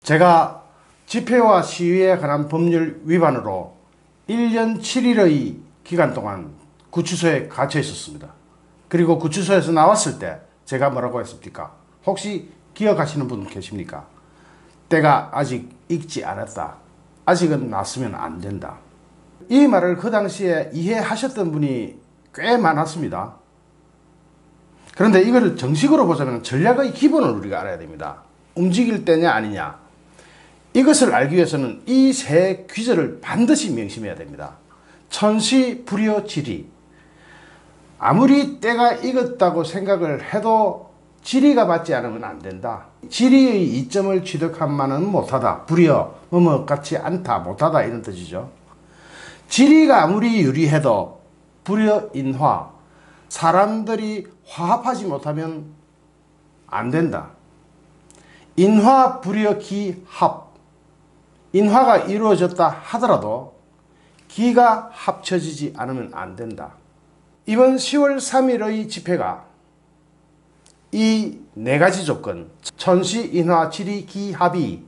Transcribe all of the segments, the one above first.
제가 집회와 시위에 관한 법률 위반으로 1년 7일의 기간 동안 구치소에 갇혀 있었습니다. 그리고 구치소에서 나왔을 때 제가 뭐라고 했습니까? 혹시 기억하시는 분 계십니까? 때가 아직 익지 않았다. 아직은 났으면 안 된다. 이 말을 그 당시에 이해하셨던 분이 꽤 많았습니다. 그런데 이걸 정식으로 보자면 전략의 기본을 우리가 알아야 됩니다. 움직일 때냐 아니냐. 이것을 알기 위해서는 이 세 귀절을 반드시 명심해야 됩니다. 천시, 불여, 지리. 아무리 때가 익었다고 생각을 해도 지리가 받지 않으면 안 된다. 지리의 이점을 취득한만은 못하다. 불여, 같지 않다, 못하다 이런 뜻이죠. 지리가 아무리 유리해도 불여, 인화. 사람들이 화합하지 못하면 안 된다. 인화, 불여, 기, 합. 인화가 이루어졌다 하더라도 기가 합쳐지지 않으면 안 된다. 이번 10월 3일의 집회가 이 네 가지 조건, 천시, 인화, 지리, 기, 합이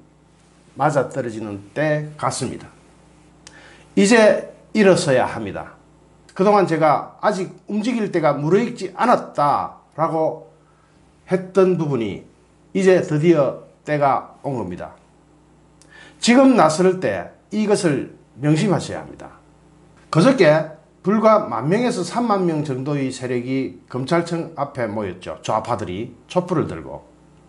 맞아떨어지는 때 같습니다. 이제 일어서야 합니다. 그동안 제가 아직 움직일 때가 무르익지 않았다라고 했던 부분이 이제 드디어 때가 온 겁니다. 지금 나설 때 이것을 명심하셔야 합니다. 그저께 불과 10,000명에서 30,000명 정도의 세력이 검찰청 앞에 모였죠. 좌파들이 촛불을 들고.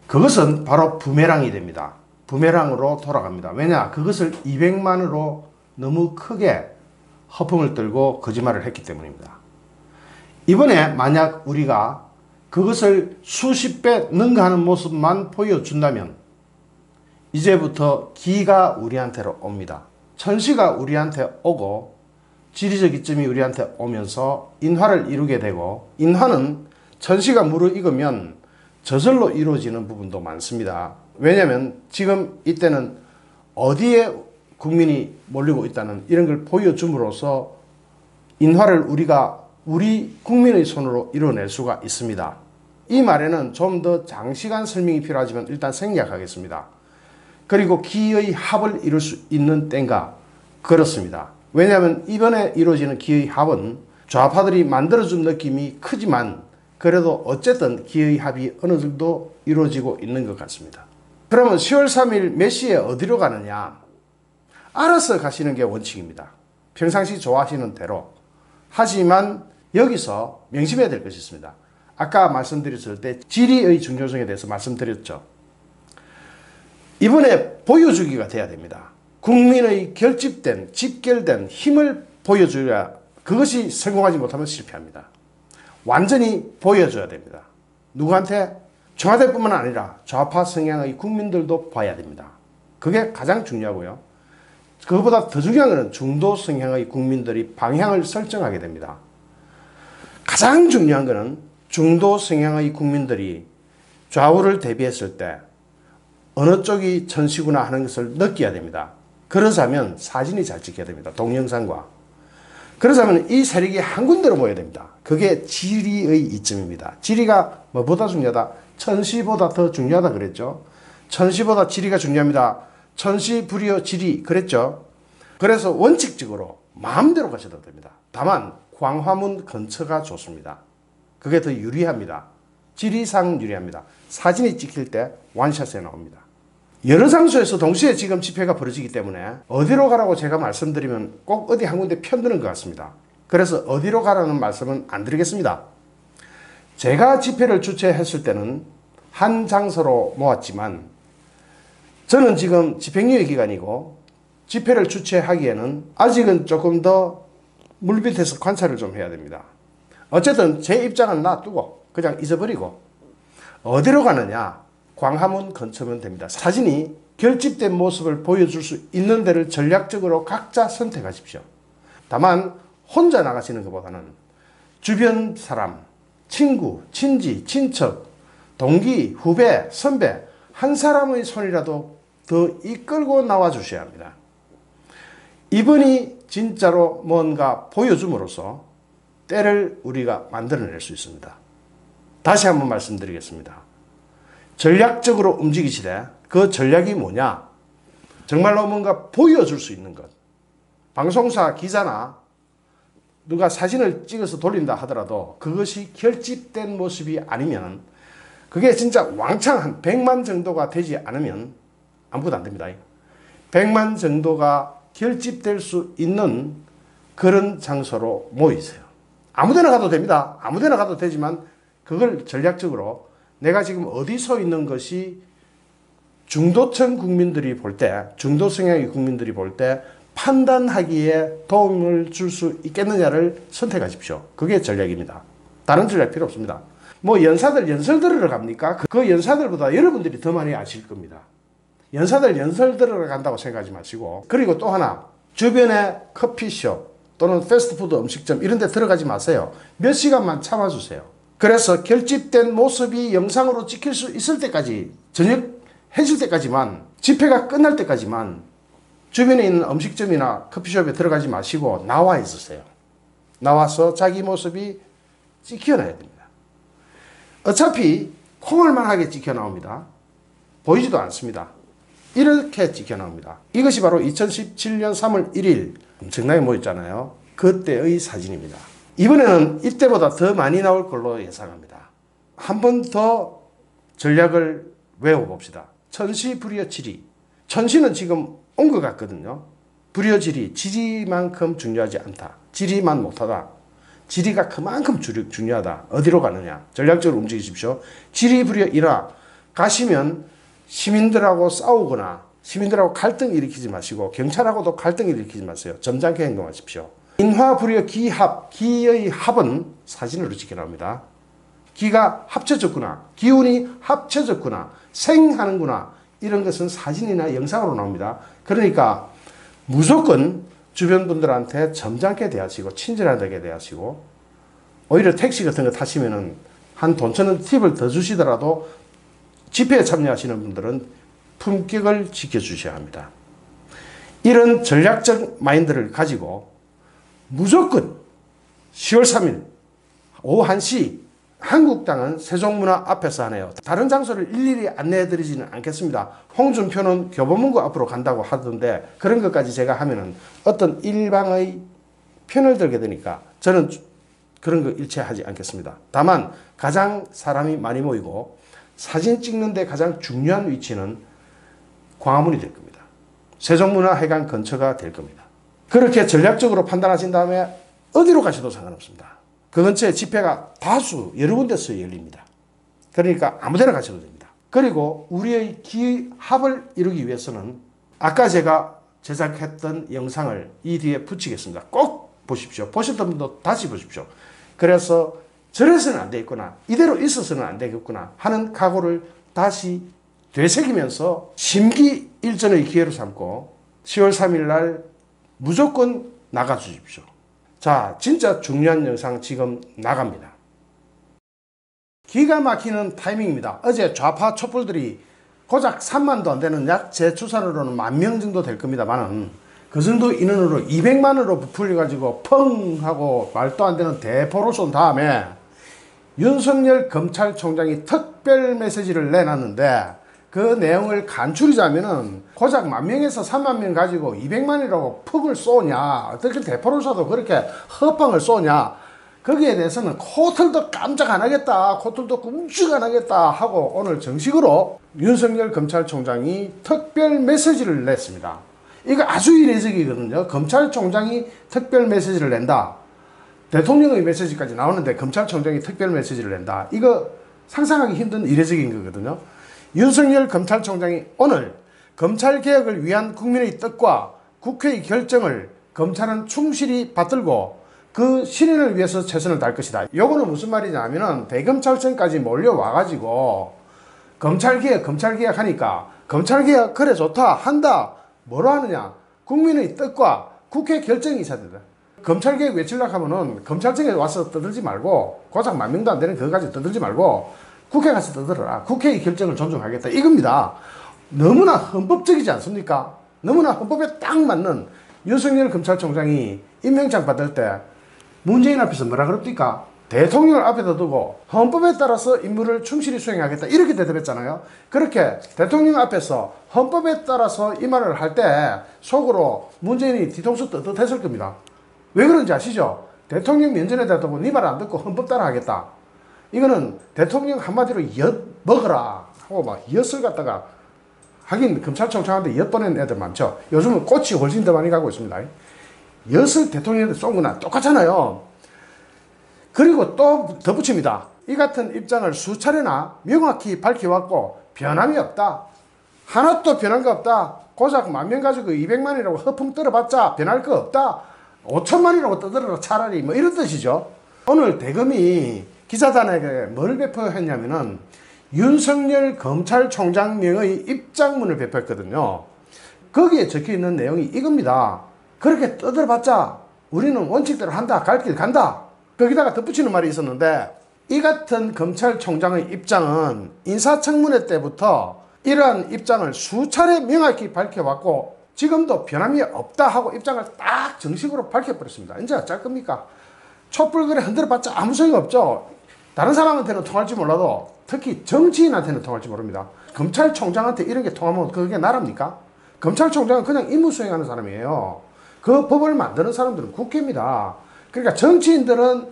그것은 바로 부메랑이 됩니다. 부메랑으로 돌아갑니다. 왜냐? 그것을 200만으로 너무 크게 허풍을 떨고 거짓말을 했기 때문입니다. 이번에 만약 우리가 그것을 수십 배 능가하는 모습만 보여준다면 이제부터 기가 우리한테로 옵니다. 천시가 우리한테 오고 지리적 이점이 우리한테 오면서 인화를 이루게 되고, 인화는 천시가 무르익으면 저절로 이루어지는 부분도 많습니다. 왜냐하면 지금 이때는 어디에 국민이 몰리고 있다는 이런 걸 보여줌으로써 인화를 우리 국민의 손으로 이뤄낼 수가 있습니다. 이 말에는 좀 더 장시간 설명이 필요하지만 일단 생략하겠습니다. 그리고 기의 합을 이룰 수 있는 때인가? 그렇습니다. 왜냐하면 이번에 이루어지는 기의 합은 좌파들이 만들어준 느낌이 크지만 그래도 어쨌든 기의 합이 어느 정도 이루어지고 있는 것 같습니다. 그러면 10월 3일 몇 시에 어디로 가느냐? 알아서 가시는 게 원칙입니다. 평상시 좋아하시는 대로. 하지만 여기서 명심해야 될 것이 있습니다. 아까 말씀드렸을 때 지리의 중요성에 대해서 말씀드렸죠. 이번에 보여주기가 돼야 됩니다. 국민의 결집된, 집결된 힘을 보여줘야, 그것이 성공하지 못하면 실패합니다. 완전히 보여줘야 됩니다. 누구한테? 청와대뿐만 아니라 좌파 성향의 국민들도 봐야 됩니다. 그게 가장 중요하고요. 그것보다 더 중요한 것은 중도 성향의 국민들이 방향을 설정하게 됩니다. 가장 중요한 것은 중도 성향의 국민들이 좌우를 대비했을 때 어느 쪽이 천시구나 하는 것을 느껴야 됩니다. 그러자면 사진이 잘 찍혀야 됩니다. 동영상과. 그러자면 이 세력이 한 군데로 모여야 됩니다. 그게 지리의 이점입니다. 지리가 뭐보다 중요하다? 천시보다 더 중요하다 그랬죠. 천시보다 지리가 중요합니다. 천시, 불여, 지리 그랬죠. 그래서 원칙적으로 마음대로 가셔도 됩니다. 다만 광화문 근처가 좋습니다. 그게 더 유리합니다. 지리상 유리합니다. 사진이 찍힐 때 원샷에 나옵니다. 여러 장소에서 동시에 지금 집회가 벌어지기 때문에 어디로 가라고 제가 말씀드리면 꼭 어디 한 군데 편드는 것 같습니다. 그래서 어디로 가라는 말씀은 안 드리겠습니다. 제가 집회를 주최했을 때는 한 장소로 모았지만 저는 지금 집행유예 기간이고 집회를 주최하기에는 아직은 조금 더 물밑에서 관찰을 좀 해야 됩니다. 어쨌든 제 입장은 놔두고 그냥 잊어버리고 어디로 가느냐? 광화문 근처면 됩니다. 사진이 결집된 모습을 보여줄 수 있는 데를 전략적으로 각자 선택하십시오. 다만 혼자 나가시는 것보다는 주변 사람, 친구, 친지, 친척, 동기, 후배, 선배 한 사람의 손이라도 더 이끌고 나와 주셔야 합니다. 이번이 진짜로 뭔가 보여줌으로써 때를 우리가 만들어낼 수 있습니다. 다시 한번 말씀드리겠습니다. 전략적으로 움직이시되 그 전략이 뭐냐? 정말로 뭔가 보여줄 수 있는 것. 방송사 기자나 누가 사진을 찍어서 돌린다 하더라도 그것이 결집된 모습이 아니면, 그게 진짜 왕창 한 100만 정도가 되지 않으면 아무것도 안 됩니다. 100만 정도가 결집될 수 있는 그런 장소로 모이세요. 아무데나 가도 됩니다. 아무데나 가도 되지만 그걸 전략적으로 내가 지금 어디 서 있는 것이 중도층 국민들이 볼 때, 중도 성향의 국민들이 볼 때 판단하기에 도움을 줄 수 있겠느냐를 선택하십시오. 그게 전략입니다. 다른 전략 필요 없습니다. 뭐 연사들 연설 들으러 갑니까? 그 연사들보다 여러분들이 더 많이 아실 겁니다. 연사들 연설 들으러 간다고 생각하지 마시고, 그리고 또 하나, 주변에 커피숍 또는 패스트푸드 음식점 이런 데 들어가지 마세요. 몇 시간만 참아주세요. 그래서 결집된 모습이 영상으로 찍힐 수 있을 때까지, 저녁 해질 때까지만, 집회가 끝날 때까지만 주변에 있는 음식점이나 커피숍에 들어가지 마시고 나와 있으세요. 나와서 자기 모습이 찍혀놔야 됩니다. 어차피 콩알만하게 찍혀 나옵니다. 보이지도 않습니다. 이렇게 찍혀 나옵니다. 이것이 바로 2017년 3월 1일 엄청나게 모였잖아요. 그때의 사진입니다. 이번에는 이때보다 더 많이 나올 걸로 예상합니다. 한 번 더 전략을 외워봅시다. 천시 불여 지리. 천시는 지금 온 것 같거든요. 불여 지리. 지리만큼 중요하지 않다. 지리만 못하다. 지리가 그만큼 중요하다. 어디로 가느냐. 전략적으로 움직이십시오. 지리 불여 일하. 가시면 시민들하고 싸우거나 시민들하고 갈등 일으키지 마시고 경찰하고도 갈등 일으키지 마세요. 점잖게 행동하십시오. 인화 불여 기합. 기의 합은 사진으로 찍혀 나옵니다. 기가 합쳐졌구나. 기운이 합쳐졌구나. 생하는구나. 이런 것은 사진이나 영상으로 나옵니다. 그러니까 무조건 주변 분들한테 점잖게 대하시고 친절하게 대하시고, 오히려 택시 같은 거 타시면은 한 돈 1,000원 팁을 더 주시더라도 집회에 참여하시는 분들은 품격을 지켜주셔야 합니다. 이런 전략적 마인드를 가지고 무조건 10월 3일 오후 1시 한국당은 세종문화 앞에서 하네요. 다른 장소를 일일이 안내해드리지는 않겠습니다. 홍준표는 교보문고 앞으로 간다고 하던데 그런 것까지 제가 하면은 어떤 일방의 편을 들게 되니까 저는 그런 거 일체하지 않겠습니다. 다만 가장 사람이 많이 모이고 사진 찍는데 가장 중요한 위치는 광화문이 될 겁니다. 세종문화회관 근처가 될 겁니다. 그렇게 전략적으로 판단하신 다음에 어디로 가셔도 상관없습니다. 그 근처에 집회가 다수 여러 군데서 열립니다. 그러니까 아무데나 가셔도 됩니다. 그리고 우리의 기합을 이루기 위해서는 아까 제가 제작했던 영상을 이 뒤에 붙이겠습니다. 꼭 보십시오. 보셨던 분도 다시 보십시오. 그래서 저래서는 안 되겠구나, 이대로 있어서는 안 되겠구나 하는 각오를 다시 되새기면서 심기일전의 기회로 삼고 10월 3일 날 무조건 나가주십시오. 자, 진짜 중요한 영상 지금 나갑니다. 기가 막히는 타이밍입니다. 어제 좌파 촛불들이 고작 3만도 안 되는, 약 제 추산으로는 10,000명 정도 될 겁니다만은 그 정도 인원으로 200만으로 부풀려가지고 펑 하고 말도 안 되는 대포를 쏜 다음에 윤석열 검찰총장이 특별 메시지를 내놨는데 그 내용을 간추리자면은 고작 10,000명에서 30,000명 가지고 200만이라고 퍽을 쏘냐, 어떻게 대포를 쏴도 그렇게 헛방을 쏘냐, 거기에 대해서는 코틀도 깜짝 안 하겠다, 코틀도 끔찍 안 하겠다 하고 오늘 정식으로 윤석열 검찰총장이 특별 메시지를 냈습니다. 이거 아주 이례적이거든요. 검찰총장이 특별 메시지를 낸다. 대통령의 메시지까지 나오는데 검찰총장이 특별 메시지를 낸다. 이거 상상하기 힘든 이례적인 거거든요. 윤석열 검찰총장이 오늘 검찰개혁을 위한 국민의 뜻과 국회의 결정을 검찰은 충실히 받들고 그 실현을 위해서 최선을 다할 것이다. 요거는 무슨 말이냐면은 대검찰청까지 몰려와가지고 검찰개혁 하니까 검찰개혁 그래 좋다 한다. 뭐로 하느냐? 국민의 뜻과 국회 결정이 있어야 된다. 검찰개혁 외치려고 하면은 검찰청에 와서 떠들지 말고, 고작 10,000명도 안 되는 그거까지 떠들지 말고 국회 가서 떠들어라. 국회의 결정을 존중하겠다. 이겁니다. 너무나 헌법적이지 않습니까? 너무나 헌법에 딱 맞는 윤석열 검찰총장이 임명장 받을 때 문재인 앞에서 뭐라 그럽니까? 대통령을 앞에다 두고 헌법에 따라서 임무를 충실히 수행하겠다 이렇게 대답했잖아요. 그렇게 대통령 앞에서 헌법에 따라서 이 말을 할 때 속으로 문재인이 뒤통수 떳떳했을 겁니다. 왜 그런지 아시죠? 대통령 면전에 대고 네 말 안 듣고 헌법 따라 하겠다. 이거는 대통령 한마디로 엿 먹어라 하고 막 엿을 갖다가 하긴 검찰총장한테 엿 보낸 애들 많죠. 요즘은 꽃이 훨씬 더 많이 가고 있습니다. 엿을 대통령한테 쏜 거나 똑같잖아요. 그리고 또 덧붙입니다. 이 같은 입장을 수차례나 명확히 밝혀왔고 변함이 없다. 하나도 변한 거 없다. 고작 10,000명 가지고 200만이라고 허풍 떨어봤자 변할 거 없다. 5천만이라고 떠들어라 차라리 뭐 이런 뜻이죠. 오늘 대검이 기자단에게 뭘 배포했냐면은 윤석열 검찰총장명의 입장문을 배포했거든요. 거기에 적혀있는 내용이 이겁니다. 그렇게 떠들어봤자 우리는 원칙대로 한다. 갈 길 간다. 거기다가 덧붙이는 말이 있었는데 이 같은 검찰총장의 입장은 인사청문회 때부터 이러한 입장을 수차례 명확히 밝혀왔고 지금도 변함이 없다 하고 입장을 딱 정식으로 밝혀버렸습니다. 이제 어쩔 겁니까? 촛불 흔들어봤자 아무 소용이 없죠. 다른 사람한테는 통할지 몰라도 특히 정치인한테는 통할지 모릅니다. 검찰총장한테 이런 게 통하면 그게 나랍니까? 검찰총장은 그냥 임무 수행하는 사람이에요. 그 법을 만드는 사람들은 국회입니다. 그러니까 정치인들은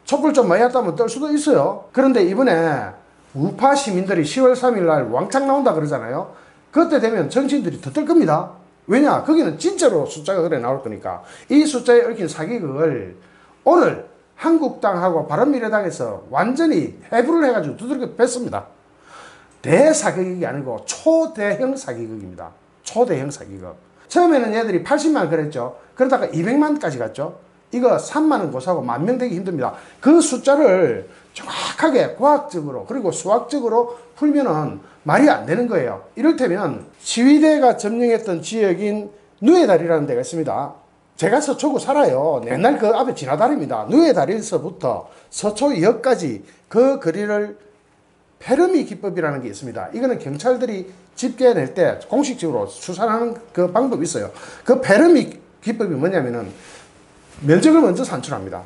촛불 좀 많이 했다면 떨 수도 있어요. 그런데 이번에 우파 시민들이 10월 3일 날 왕창 나온다 그러잖아요. 그때 되면 정치인들이 더 뜰 겁니다. 왜냐? 거기는 진짜로 숫자가 그래 나올 거니까. 이 숫자에 얽힌 사기극을 오늘 한국당하고 바른미래당에서 완전히 해부를 해가지고 두들겨 뺐습니다. 대사기극이 아니고 초대형 사기극입니다. 초대형 사기극. 처음에는 얘들이 80만 그랬죠. 그러다가 200만까지 갔죠. 이거 3만원 고사하고 10,000명 되기 힘듭니다. 그 숫자를 정확하게 과학적으로 그리고 수학적으로 풀면은 말이 안 되는 거예요. 이를테면 시위대가 점령했던 지역인 누에다리라는 데가 있습니다. 제가 서초구 살아요. 맨날 그 앞에 지나다닙니다. 누에다리에서부터 서초역까지 그 거리를 페르미 기법이라는 게 있습니다. 이거는 경찰들이 집계낼 때 공식적으로 수산하는 그 방법이 있어요. 그 페르미 기법이 뭐냐면은 면적을 먼저 산출합니다.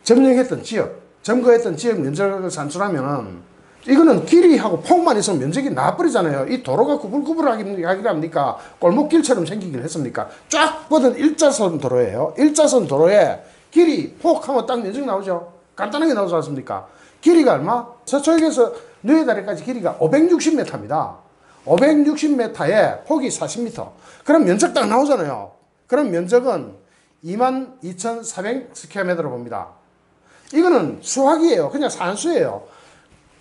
점령했던 지역, 점거했던 지역 면적을 산출하면은 이거는 길이하고 폭만 있으면 면적이 나와버리잖아요. 이 도로가 구불구불하기랍니까? 골목길처럼 생기긴 했습니까? 쫙 뻗은 일자선 도로예요. 일자선 도로에 길이, 폭하면 딱 면적 나오죠. 간단하게 나오지 않습니까? 길이가 얼마? 서초역에서 누에다리까지 길이가 560m입니다. 560m에 폭이 40m. 그럼 면적 딱 나오잖아요. 그럼 면적은 22,400스퀘어미터로 봅니다. 이거는 수학이에요. 그냥 산수예요.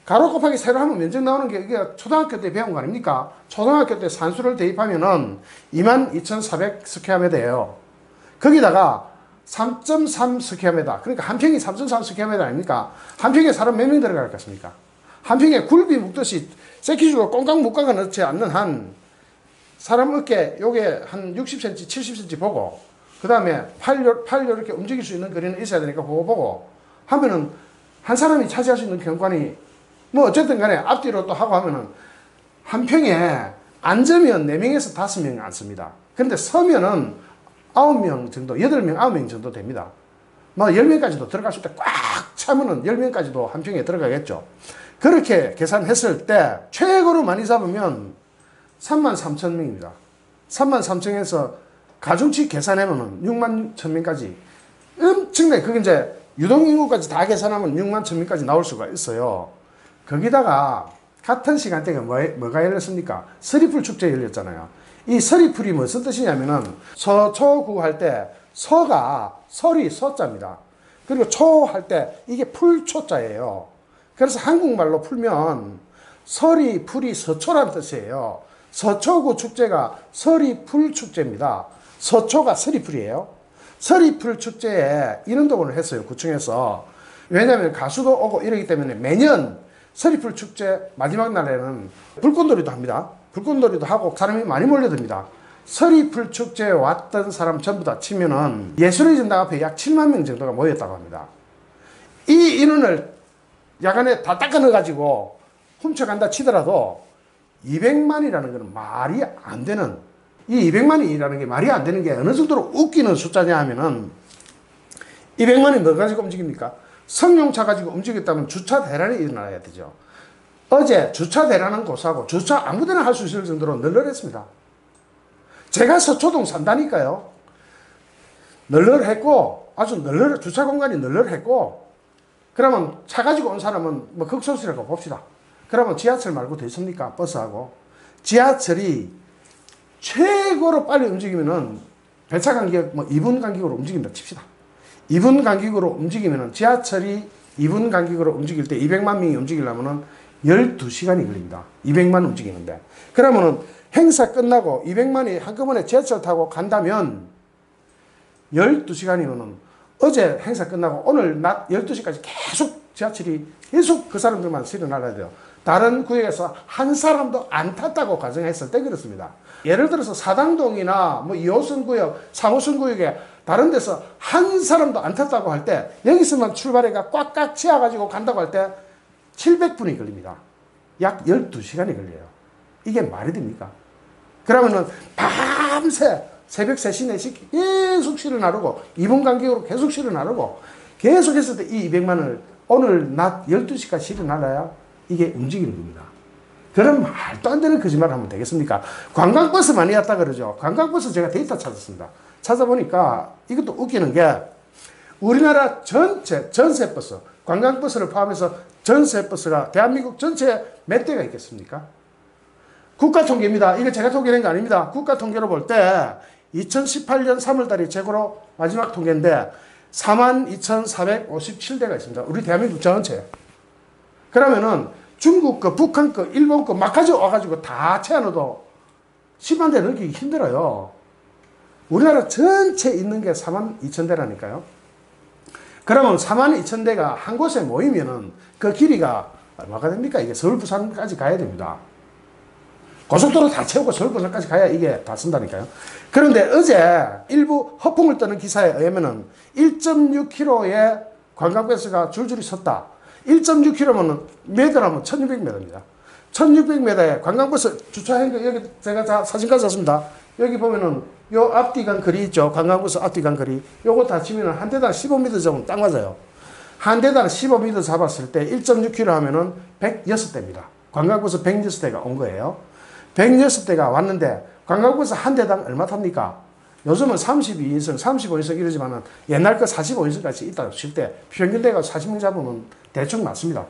가로 곱하기 세로 하면 면적 나오는 게 이게 초등학교 때 배운 거 아닙니까? 초등학교 때 산수를 대입하면은 22,400스퀘어미터예요. 거기다가 3.3스퀘어미터. 그러니까 한 평이 3.3스퀘어미터 아닙니까? 한 평에 사람 몇 명 들어가겠습니까? 한 평에 굴비 묶듯이 새끼줄로 꽁깍 묶어가 넣지 않는 한 사람 어깨 요게 한 60cm, 70cm 보고 그 다음에 팔 이렇게 움직일 수 있는 거리는 있어야 되니까 그거 보고 하면은 한 사람이 차지할 수 있는 경관이 뭐 어쨌든 간에 앞뒤로 또 하고 하면은 한 평에 앉으면 4명에서 5명 앉습니다. 그런데 서면은 9명 정도, 8명, 9명 정도 됩니다. 뭐 10명까지도 들어갈 수 있다. 꽉 차면은 10명까지도 한 평에 들어가겠죠. 그렇게 계산했을 때 최고로 많이 잡으면 33,000명입니다. 33,000에서 가중치 계산하면은 61,000명까지 엄청나게 그게 이제 유동인구까지 다 계산하면 61,000명까지 나올 수가 있어요. 거기다가 같은 시간대가 뭐가 열렸습니까? 서리풀 축제 열렸잖아요. 이 서리풀이 무슨 뜻이냐면은 서초구 할 때 서가 설이 서자입니다. 그리고 초 할 때 이게 풀초자예요. 그래서 한국말로 풀면 설이 풀이 서초라는 뜻이에요. 서초구 축제가 서리풀 축제입니다. 서초가 서리풀이에요. 서리풀 축제에 인운동을 했어요. 구청에서. 왜냐하면 가수도 오고 이러기 때문에 매년 서리풀 축제 마지막 날에는 불꽃놀이도 합니다. 불꽃놀이도 하고 사람이 많이 몰려듭니다. 서리풀 축제에 왔던 사람 전부 다 치면은 예술의 전당 앞에 약 7만 명 정도가 모였다고 합니다. 이 인원을 야간에 다 닦아 넣어가지고 훔쳐간다 치더라도 200만이라는 것은 말이 안 되는, 이 200만이라는 게 말이 안 되는 게 어느 정도로 웃기는 숫자냐 하면은 200만이 뭐 가지고 움직입니까? 승용차 가지고 움직였다면 주차 대란이 일어나야 되죠. 어제 주차 대란은 고사하고 주차 아무데나 할 수 있을 정도로 널널했습니다. 제가 서초동 산다니까요. 널널했고 아주 주차 공간이 널널했고 그러면 차 가지고 온 사람은 뭐 극소수라고 봅시다. 그러면 지하철 말고 더 있습니까? 버스하고. 지하철이 최고로 빨리 움직이면은 배차 간격 뭐 2분 간격으로 움직인다 칩시다. 2분 간격으로 움직이면은 지하철이 2분 간격으로 움직일 때 200만 명이 움직이려면은 12시간이 걸립니다. 200만 움직이는데. 그러면은 행사 끝나고 200만이 한꺼번에 지하철 타고 간다면 12시간이면은 어제 행사 끝나고 오늘 낮 12시까지 계속 지하철이 계속 그 사람들만 실어 날아야 돼요. 다른 구역에서 한 사람도 안 탔다고 가정했을 때 그렇습니다. 예를 들어서 사당동이나 뭐 2호선 구역, 3호선 구역에 다른 데서 한 사람도 안 탔다고 할 때 여기서만 출발해가 꽉꽉 채워가지고 간다고 할 때 700분이 걸립니다. 약 12시간이 걸려요. 이게 말이 됩니까? 그러면은 밤새 새벽 3시, 4시 계속 실어 나르고 2분 간격으로 계속 실어 나르고 계속 했을 때 이 200만을 오늘 낮 12시까지 실어 날아야 이게 움직이는 겁니다. 그럼 말도 안 되는 거짓말을 하면 되겠습니까? 관광버스 많이 왔다 그러죠. 관광버스 제가 데이터 찾았습니다. 찾아보니까 이것도 웃기는 게 우리나라 전체 전세버스, 관광버스를 포함해서 전세버스가 대한민국 전체에 몇 대가 있겠습니까? 국가통계입니다. 이거 제가 통계낸 거 아닙니다. 국가통계로 볼 때 2018년 3월달이 최고로 마지막 통계인데 42,457대가 있습니다. 우리 대한민국 전체. 그러면은 중국 거, 북한 거, 일본 거 막 가져와가지고 다 채워넣어도 10만 대 넣기 힘들어요. 우리나라 전체 있는 게 42,000대라니까요. 그러면 42,000대가 한 곳에 모이면은 그 길이가 얼마가 됩니까? 이게 서울, 부산까지 가야 됩니다. 고속도로 다 채우고 서울, 부산까지 가야 이게 다 쓴다니까요. 그런데 어제 일부 허풍을 떠는 기사에 의하면은 1.6km의 관광버스가 줄줄이 섰다. 1.6km면 메더라면 1600m입니다. 1600m에 관광버스 주차한 거 여기 제가 사진까지 샀습니다. 여기 보면은 요 앞뒤 간 거리 있죠. 관광버스 앞뒤 간 거리. 요거 다 치면은 한 대당 15m 잡으면 딱 맞아요. 한 대당 15m 잡았을 때 1.6km 하면은 106대입니다. 관광버스 106대가 온 거예요. 106대가 왔는데 관광버스 한 대당 얼마 탑니까? 요즘은 32인승, 35인승 이러지만은 옛날 거 45인승까지 있다고 칠 때 평균대가 40명 잡으면 대충 맞습니다.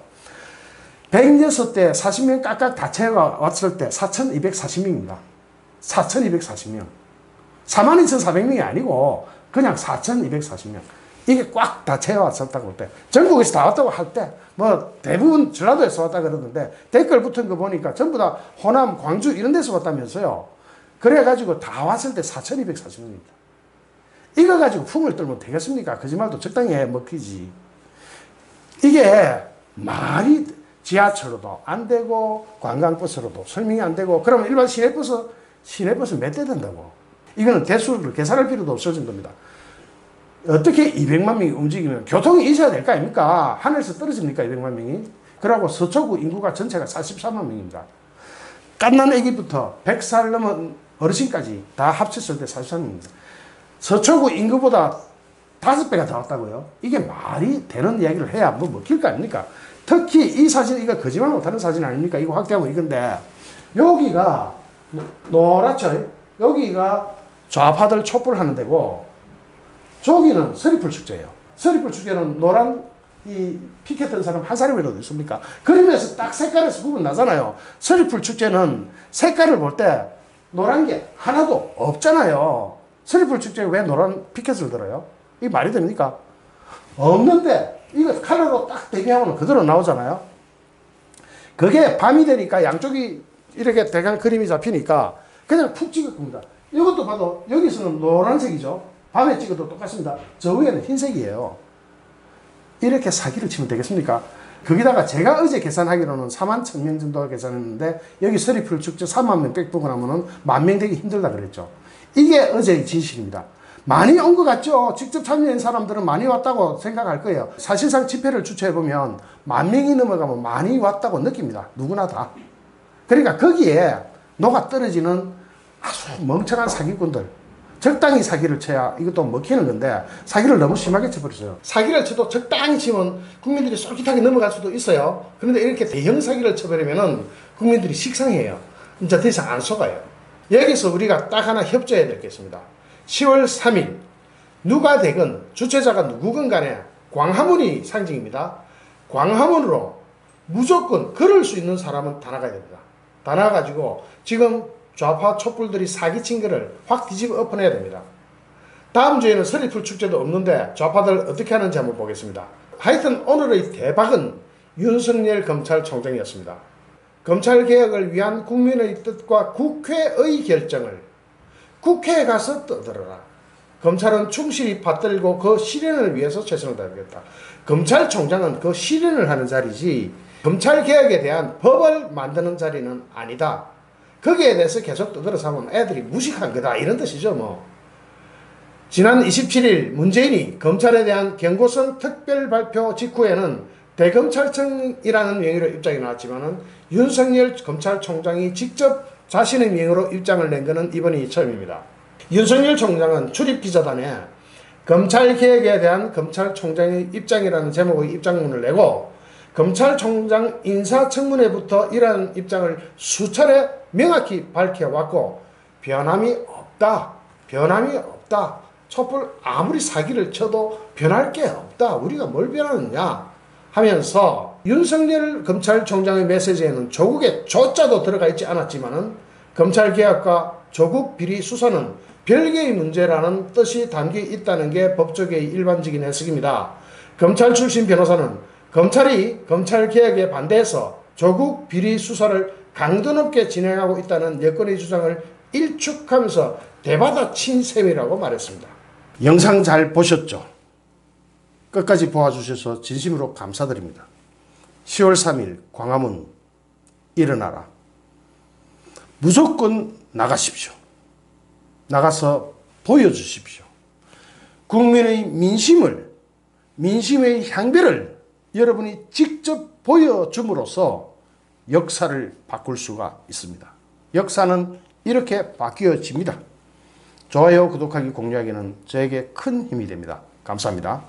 106대 40명 깍깍 다 채워 왔을 때 4,240명입니다. 4,240명. 42,400명이 아니고 그냥 4,240명. 이게 꽉 다 채워 왔었다고 할 때 전국에서 다 왔다고 할 때 뭐 대부분 전라도에서 왔다 그러는데 댓글 붙은 거 보니까 전부 다 호남, 광주 이런 데서 왔다면서요. 그래가지고 다 왔을 때 4,240명입니다. 이거 가지고 풍을 떨면 되겠습니까? 거짓말도 적당히 해 먹히지. 이게 말이 지하철로도 안 되고 관광버스로도 설명이 안 되고 그러면 일반 시내버스 몇 대 된다고. 이거는 대수를 계산할 필요도 없을 정도입니다. 어떻게 200만 명이 움직이면 교통이 있어야 될 거 아닙니까? 하늘에서 떨어집니까? 200만 명이? 그러고 서초구 인구가 전체가 44만 명입니다. 갓난 애기부터 100살 넘은 어르신까지 다 합쳤을 때 43명입니다. 서초구 인구보다 5배가 더 왔다고요? 이게 말이 되는 이야기를 해야 뭐 먹힐 거 아닙니까? 특히 이 사진, 이거 거짓말 못하는 사진 아닙니까? 이거 확대하고 이건데, 여기가 노랗죠? 여기가 좌파들 촛불 하는 데고, 저기는 서리풀 축제예요. 서리풀 축제는 노란 이 피켓한 사람 한 사람이라도 있습니까? 그림에서 딱 색깔에서 구분 나잖아요. 서리풀 축제는 색깔을 볼 때 노란 게 하나도 없잖아요. 서리풀 축제에 왜 노란 피켓을 들어요? 이게 말이 됩니까? 없는데 이거 컬러로 딱 대비하면 그대로 나오잖아요. 그게 밤이 되니까 양쪽이 이렇게 대강 그림이 잡히니까 그냥 푹 찍을 겁니다. 이것도 봐도 여기서는 노란색이죠. 밤에 찍어도 똑같습니다. 저 위에는 흰색이에요. 이렇게 사기를 치면 되겠습니까? 거기다가 제가 어제 계산하기로는 41,000명 정도 계산했는데 여기 서리풀 축제 3만 명 빽보고 나면은 10,000명 되기 힘들다 그랬죠. 이게 어제의 진실입니다. 많이 온 것 같죠? 직접 참여한 사람들은 많이 왔다고 생각할 거예요. 사실상 집회를 주최해보면 10,000명이 넘어가면 많이 왔다고 느낍니다. 누구나 다. 그러니까 거기에 녹아 떨어지는 아주 멍청한 사기꾼들, 적당히 사기를 쳐야 이것도 먹히는 건데 사기를 너무 심하게 쳐버렸어요. 사기를 쳐도 적당히 치면 국민들이 솔깃하게 넘어갈 수도 있어요. 그런데 이렇게 대형 사기를 쳐버리면은 국민들이 식상해요. 이제 더 이상 안 속아요. 여기서 우리가 딱 하나 협조해야 될 게 있습니다. 10월 3일 누가 되건 주최자가 누구건 간에 광화문이 상징입니다. 광화문으로 무조건 걸을 수 있는 사람은 다 나가야 됩니다. 다 나가가지고 지금 좌파 촛불들이 사기친 거를 확 뒤집어 엎어내야 됩니다. 다음 주에는 서리풀 축제도 없는데 좌파들 어떻게 하는지 한번 보겠습니다. 하여튼 오늘의 대박은 윤석열 검찰총장이었습니다. 검찰개혁을 위한 국민의 뜻과 국회의 결정을 국회에 가서 떠들어라. 검찰은 충실히 받들고 그 실현을 위해서 최선을 다하겠다. 검찰총장은 그 실현을 하는 자리지 검찰개혁에 대한 법을 만드는 자리는 아니다. 거기에 대해서 계속 떠들어서 하면 애들이 무식한 거다 이런 뜻이죠. 뭐 지난 27일 문재인이 검찰에 대한 경고성 특별 발표 직후에는 대검찰청이라는 명의로 입장이 나왔지만은 윤석열 검찰총장이 직접 자신의 명의로 입장을 낸 것은 이번이 처음입니다. 윤석열 총장은 출입기자단에 검찰개혁에 대한 검찰총장의 입장이라는 제목의 입장문을 내고 검찰총장 인사청문회부터 이러한 입장을 수차례 명확히 밝혀왔고 변함이 없다. 변함이 없다. 촛불 아무리 사기를 쳐도 변할 게 없다. 우리가 뭘 변하느냐 하면서 윤석열 검찰총장의 메시지에는 조국의 조자도 들어가 있지 않았지만은 검찰개혁과 조국 비리 수사는 별개의 문제라는 뜻이 담겨 있다는 게 법조계의 일반적인 해석입니다. 검찰 출신 변호사는 검찰이 검찰개혁에 반대해서 조국 비리 수사를 강도 높게 진행하고 있다는 여권의 주장을 일축하면서 대받아친 셈이라고 말했습니다. 영상 잘 보셨죠? 끝까지 보아주셔서 진심으로 감사드립니다. 10월 3일 광화문 일어나라. 무조건 나가십시오. 나가서 보여주십시오. 국민의 민심의 향배를 여러분이 직접 보여줌으로써 역사를 바꿀 수가 있습니다. 역사는 이렇게 바뀌어집니다. 좋아요, 구독하기, 공유하기는 저에게 큰 힘이 됩니다. 감사합니다.